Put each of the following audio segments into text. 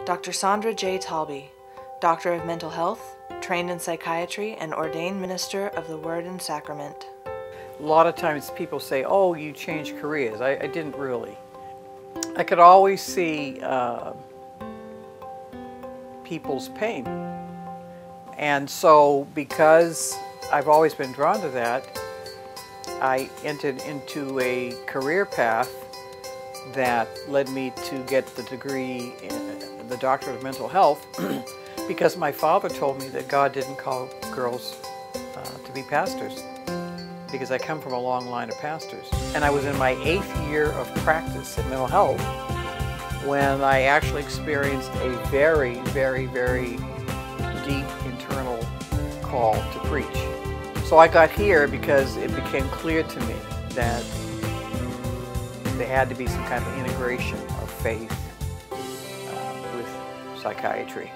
Dr. Sandra J. Talby, Doctor of Mental Health, trained in psychiatry, and ordained minister of the Word and Sacrament. A lot of times people say, oh, you changed careers. I didn't really. I could always see people's pain. And so because I've always been drawn to that, I entered into a career path that led me to get the degree in the Doctorate of Mental Health because my father told me that God didn't call girls to be pastors, because I come from a long line of pastors. And I was in my 8th year of practice in mental health when I actually experienced a very, very, very deep internal call to preach. So I got here because it became clear to me that there had to be some kind of integration of faith with psychiatry.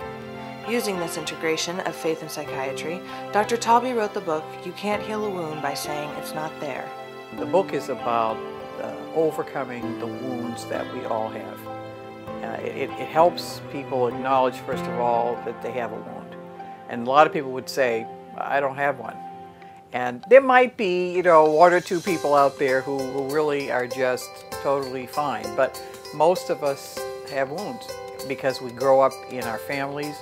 Using this integration of faith and psychiatry, Dr. Talby wrote the book, You Can't Heal a Wound by Saying It's Not There. The book is about overcoming the wounds that we all have. It helps people acknowledge, first of all, that they have a wound. And a lot of people would say, I don't have one. And there might be, 1 or 2 people out there who really are just totally fine. But most of us have wounds because we grow up in our families,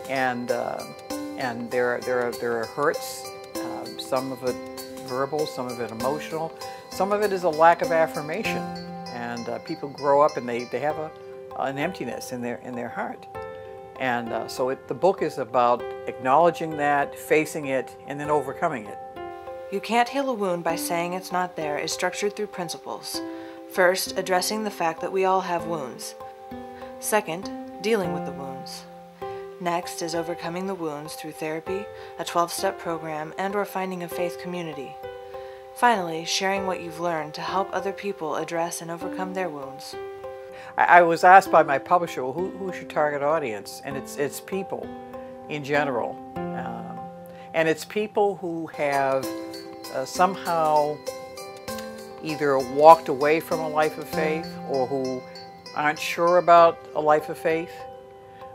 and there are hurts. Some of it verbal, some of it emotional, some of it is a lack of affirmation. And people grow up and they have an emptiness in their heart. And so the book is about acknowledging that, facing it, and then overcoming it. You Can't Heal a Wound by Saying It's Not There is structured through principles. First, addressing the fact that we all have wounds. Second, dealing with the wounds. Next is overcoming the wounds through therapy, a 12-step program, and/or finding a faith community. Finally, sharing what you've learned to help other people address and overcome their wounds. I was asked by my publisher, well, who's your target audience? And it's people in general. And it's people who have somehow either walked away from a life of faith or who aren't sure about a life of faith.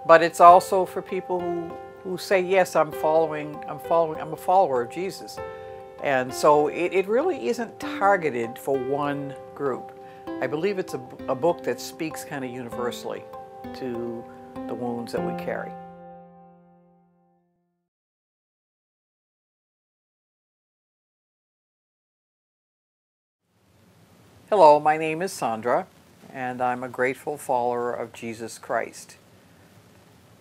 But it's also for people who say, yes, I'm a follower of Jesus. And so it really isn't targeted for one group. I believe it's a book that speaks kind of universally to the wounds that we carry. Hello, my name is Sandra, and I'm a grateful follower of Jesus Christ.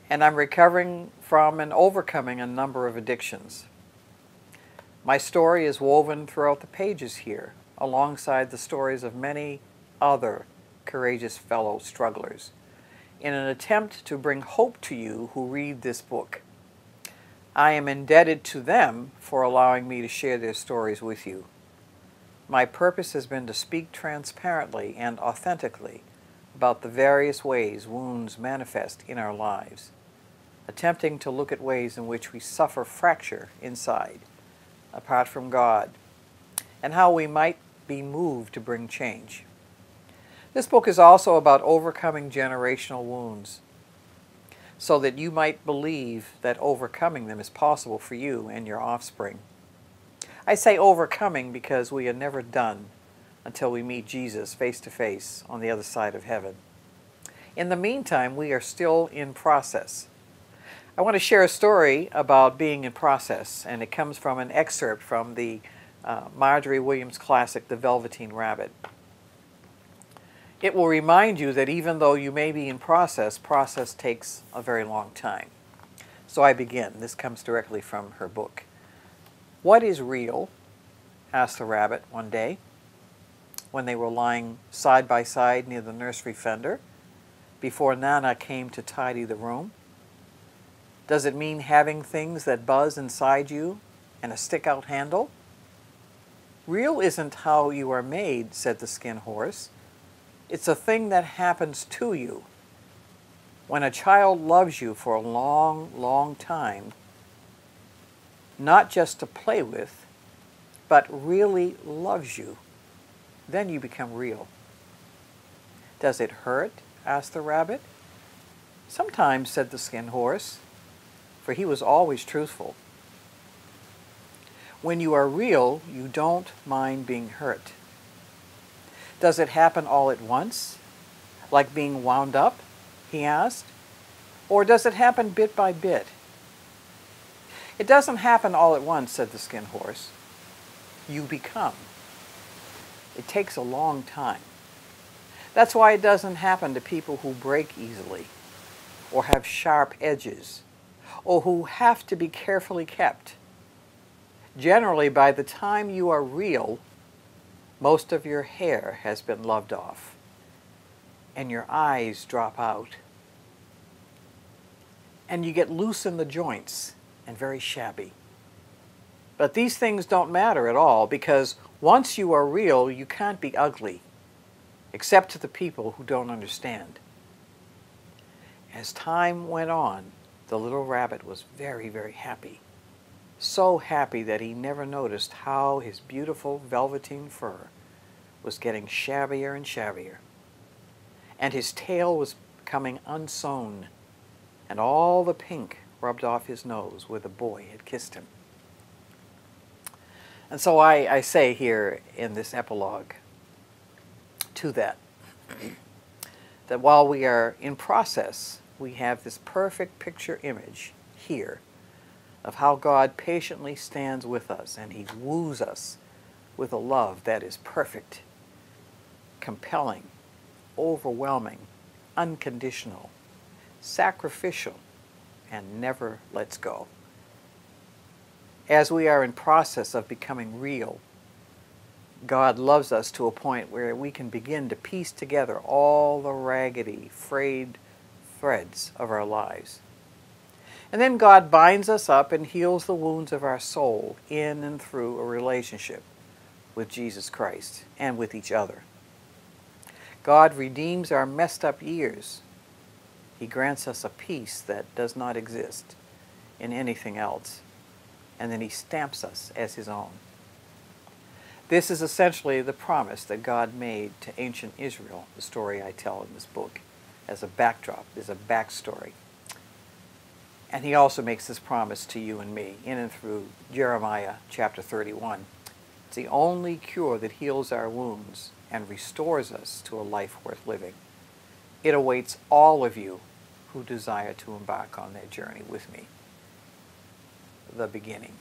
And I'm recovering from and overcoming a number of addictions. My story is woven throughout the pages here, alongside the stories of many other courageous fellow strugglers, in an attempt to bring hope to you who read this book. I am indebted to them for allowing me to share their stories with you. My purpose has been to speak transparently and authentically about the various ways wounds manifest in our lives, attempting to look at ways in which we suffer fracture inside, apart from God, and how we might be moved to bring change. This book is also about overcoming generational wounds, so that you might believe that overcoming them is possible for you and your offspring. I say overcoming because we are never done until we meet Jesus face to face on the other side of heaven. In the meantime, we are still in process. I want to share a story about being in process, and it comes from an excerpt from the Marjorie Williams classic, The Velveteen Rabbit. It will remind you that even though you may be in process, process takes a very long time. So I begin. This comes directly from her book. What is real? Asked the rabbit one day when they were lying side by side near the nursery fender before Nana came to tidy the room. Does it mean having things that buzz inside you and a stick-out handle? Real isn't how you are made, said the skin horse. It's a thing that happens to you. When a child loves you for a long, long time, not just to play with, but really loves you, then you become real. Does it hurt? Asked the rabbit. "Sometimes," said the Skin Horse, for he was always truthful. "When you are real, you don't mind being hurt. Does it happen all at once, like being wound up?" he asked. "Or does it happen bit by bit?" "It doesn't happen all at once," said the Skin Horse. "You become. It takes a long time. That's why it doesn't happen to people who break easily, or have sharp edges, or who have to be carefully kept. Generally, by the time you are real, most of your hair has been loved off, and your eyes drop out, and you get loose in the joints and very shabby. But these things don't matter at all, because once you are real, you can't be ugly, except to the people who don't understand." As time went on, the little rabbit was very, very happy. So happy that he never noticed how his beautiful velveteen fur was getting shabbier and shabbier, and his tail was becoming unsewn, and all the pink rubbed off his nose where the boy had kissed him. And so I say here in this epilogue to that, that while we are in process, we have this perfect picture image here of how God patiently stands with us, and he woos us with a love that is perfect, compelling, overwhelming, unconditional, sacrificial, and never lets go. As we are in process of becoming real, God loves us to a point where we can begin to piece together all the raggedy, frayed threads of our lives. And then God binds us up and heals the wounds of our soul in and through a relationship with Jesus Christ and with each other. God redeems our messed up years. He grants us a peace that does not exist in anything else. And then he stamps us as his own. This is essentially the promise that God made to ancient Israel, the story I tell in this book, as a backdrop, as a backstory. And he also makes this promise to you and me in and through Jeremiah chapter 31. It's the only cure that heals our wounds and restores us to a life worth living. It awaits all of you who desire to embark on that journey with me. The beginning.